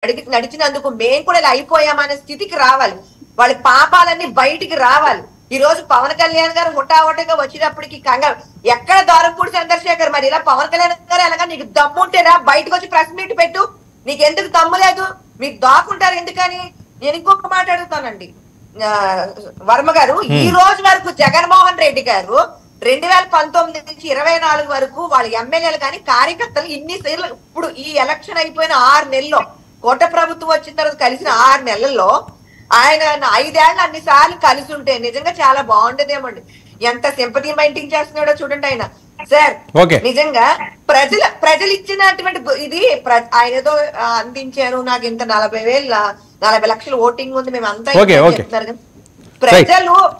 నడిచినందుకు మేము కూడా ఇలా అయిపోయామనే స్థితికి రావాలి. వాళ్ళ పాపాలన్నీ బయటికి రావాలి. ఈ రోజు పవన్ కళ్యాణ్ గారు హుటాహుటిగా వచ్చినప్పటికి కంగారు ఎక్కడ దారంపూడి చంద్రశేఖర్ మరి ఇలా పవన్ కళ్యాణ్ గారు ఎలాగా నీకు దమ్ము ఉంటేనా బయటకు వచ్చి ప్రెస్ మీట్ పెట్టు, నీకు ఎందుకు దమ్ము లేదు, మీకు దాక్కుంటారు ఎందుకని. నేను ఇంకొక మాట అడుగుతానండి వర్మ గారు, ఈ రోజు వరకు జగన్మోహన్ రెడ్డి గారు 2019 నుంచి 24 వరకు వాళ్ళ ఎమ్మెల్యేలు కానీ కార్యకర్తలు ఇన్నిసార్లు ఇప్పుడు ఈ ఎలక్షన్ అయిపోయిన 6 నెలల్లో కోట ప్రభుత్వం వచ్చిన తర్వాత కలిసిన 6 నెలల్లో ఆయన 5 ఏళ్ళు అన్ని సార్లు కలిసి ఉంటే నిజంగా చాలా బాగుండేదేమండి. ఎంత సింపతి మెయింటైన్ చేస్తున్నాడో చూడండి ఆయన. సార్ నిజంగా ప్రజలు ఇచ్చినటువంటి ఇది ఆయన ఏదో అందించారు, నాకు ఇంత 40 లక్షల ఓటింగ్ ఉంది మేము అంతా చెప్తున్నారు కదా.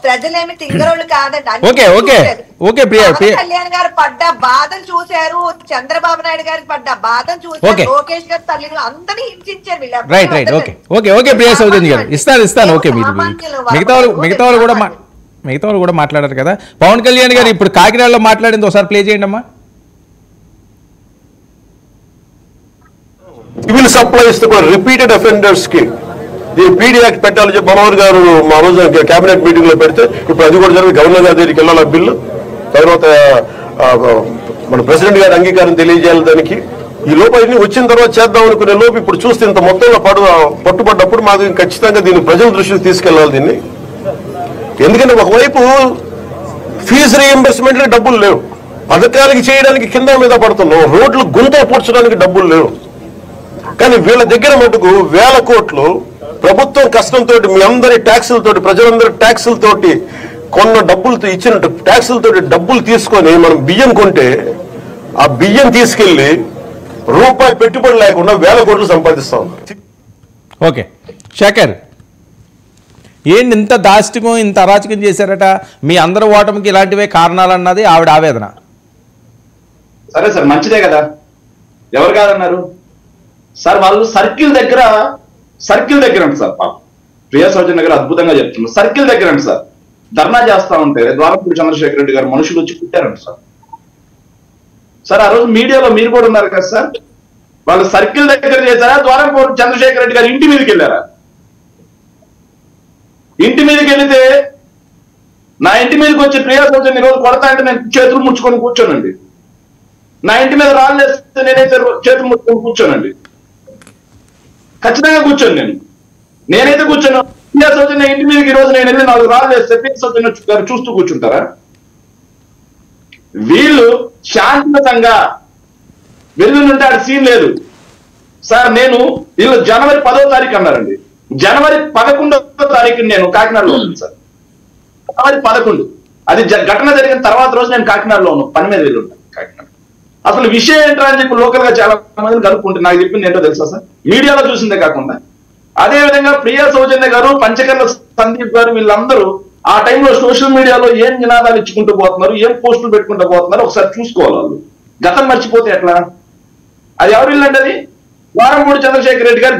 ప్రజలేమి తింగరోళ్ళు కాదండి. కళ్యాణ్ గారు పడ్డ బాధను చూశారు, చంద్రబాబు నాయుడు గారికి పడ్డ బాధను చూశారు, లోకేష్ గారు తల్లిని అందరినీ హింసించారు. మిగతా వాళ్ళు కూడా మాట్లాడారు కదా. పవన్ కళ్యాణ్ గారు ఇప్పుడు కాకినాడలో మాట్లాడింది ఒకసారి ప్లే చేయండి అమ్మా. సివిల్ సప్లైస్ రిపీటెడ్ అఫెండర్స్ కి పీడీ యాక్ట్ పెట్టాలని చెప్పి మనోహర్ గారు మా రోజు కేబినెట్ మీటింగ్ లో పెడితే ఇప్పుడు అది కూడా జరిగింది. గవర్నర్ గారి దగ్గరికి వెళ్ళాలి బిల్లు, తర్వాత మన ప్రెసిడెంట్ గారి అంగీకారం తెలియజేయాలి దానికి. ఈ లోపు అన్ని వచ్చిన తర్వాత చేద్దాం అనుకునే లోపు ఇప్పుడు చూస్తే ఇంత మొత్తంలో పట్టుబడ్డప్పుడు మాకు ఖచ్చితంగా దీన్ని ప్రజల దృష్టికి తీసుకెళ్లాలి దీన్ని. ఎందుకంటే ఒకవైపు ఫీజు రీఎంబర్స్మెంట్ డబ్బులు లేవు, పథకాలకి చేయడానికి కింద మీద పడుతున్నాం, రోడ్లు గుంత పూడ్చడానికి డబ్బులు లేవు. కానీ వీళ్ళ దగ్గర మటుకు 1000 కోట్లు ప్రభుత్వం కష్టంతో మీ అందరి ట్యాక్సులతోటి ప్రజలందరి ట్యాక్సులతోటి కొన్న డబ్బులతో ఇచ్చిన ట్యాక్సులతోటి డబ్బులు తీసుకొని మనం బియ్యం కొంటే ఆ బియ్యం తీసుకెళ్లి రూపాయి పెట్టుబడి లేకుండా 1000 కోట్లు సంపాదిస్తాం. ఓకే శేఖర్, ఏంటి ఇంత దాష్టికం ఇంత అరాచకం చేశారట, మీ అందరి ఓటమికి ఇలాంటివే కారణాలు అన్నది ఆవిడ ఆవేదన. సరే సార్ మంచిదే కదా, ఎవరు కాదన్నారు సార్. వాళ్ళు సర్కిల్ దగ్గర అంట సార్, ప్రియా సౌజన్య గారు అద్భుతంగా చెప్తున్నారు. సర్కిల్ దగ్గర అంట సార్ ధర్నా చేస్తా ఉంటే ద్వారపూడి చంద్రశేఖర్ రెడ్డి గారు మనుషులు వచ్చి పుట్టారంట సార్. సార్ ఆ రోజు మీడియాలో మీరు కూడా ఉన్నారు కదా సార్. వాళ్ళు సర్కిల్ దగ్గర చేశారా, ద్వారపూడి చంద్రశేఖర్ రెడ్డి గారు ఇంటి మీదకి వెళ్ళారా? ఇంటి మీదకి వెళితే నా ఇంటి మీదకి వచ్చి ప్రియా సౌజన్య రోజు కొడతా అంటే నేను చేతులు ముచ్చుకొని కూర్చోనండి. నా ఇంటి మీద రాళ్ళు వేస్తే నేనైతే చేతులు ముచ్చుకొని కూర్చోనండి, ఖచ్చితంగా కూర్చోను. నేనైతే కూర్చోను. ప్రియా సౌజన్య ఇంటి మీదకి ఈ రోజు నేను వెళ్ళి 4 రాళ్ళు వేస్తే ప్రియా సౌజన్య గారు చూస్తూ కూర్చుంటారా? వీళ్ళు శాంతియుతంగా వెళ్ళుంటే ఆడ సీన్ లేదు సార్. వీళ్ళు జనవరి 10వ తారీఖు అన్నారండి, జనవరి 11వ తారీఖు నేను కాకినాడలో ఉన్నాను సార్. జనవరి 11 అది ఘటన జరిగిన తర్వాత రోజు నేను కాకినాడలో ఉన్నాను, పని మీద వెళ్ళి ఉంటాను కాకినాడ. అసలు విషయం ఏంటో అని చెప్పి లోకల్ గా చాలా మందిని కనుక్కుంటే నాకు చెప్పింది ఏంటో తెలుసా సార్, మీడియాలో చూసిందే కాకుండా అదే విధంగా ప్రియా సౌజన్య గారు, పంచకర్ల సందీప్ గారు వీళ్ళందరూ ఆ టైంలో సోషల్ మీడియాలో ఏం నినాదాలు ఇచ్చుకుంటూ పోతున్నారు, ఏం పోస్టులు పెట్టుకుంటూ పోతున్నారు ఒకసారి చూసుకోవాలి. వాళ్ళు గతం మర్చిపోతే ఎట్లా? అది ఎవరు ఇల్లండి? అది ద్వారపూడి చంద్రశేఖర్ రెడ్డి గారు